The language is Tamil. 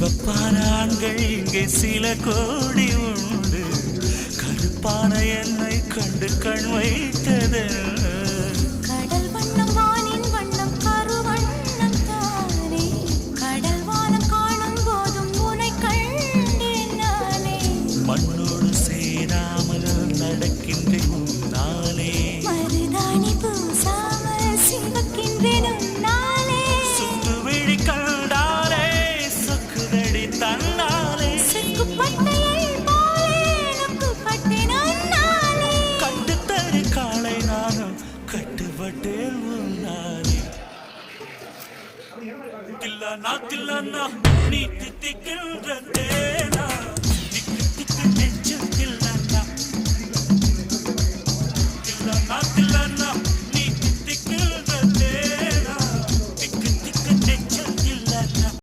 சிவப்பான ஆண்கள் இங்கே சில கோடி உண்டு, கருப்பான என்னை கண்டு கண் வைத்தது. கடல் வண்ணம் வானின் வண்ணம் கருவண்ணம் தானே, கடல் வானம் காணும் போதும் உனை கண்டேன் நானே. மண்ணோடு சேராமல் நடக்கின்றேன் உன்னாலே, மருதாணி பூசாமல் சிவக்கின்றேன் உன்னாலே. சுட்டு விழி கண்டாலே சொக்குதடி தன்னாலே, சுக்குப்பட்டையை போலே நொக்குப்பட்டேன் உன்னாலே. கட்டுத்தறி காளை நானும் கட்டுப்பட்டேன் உன்னாலே. தில்லானா தில்லானா நீ தித்திக்கின்ற தேனா, திக்கு திக்கு நெஞ்சு தில்லானா. தில்லானா தில்லானா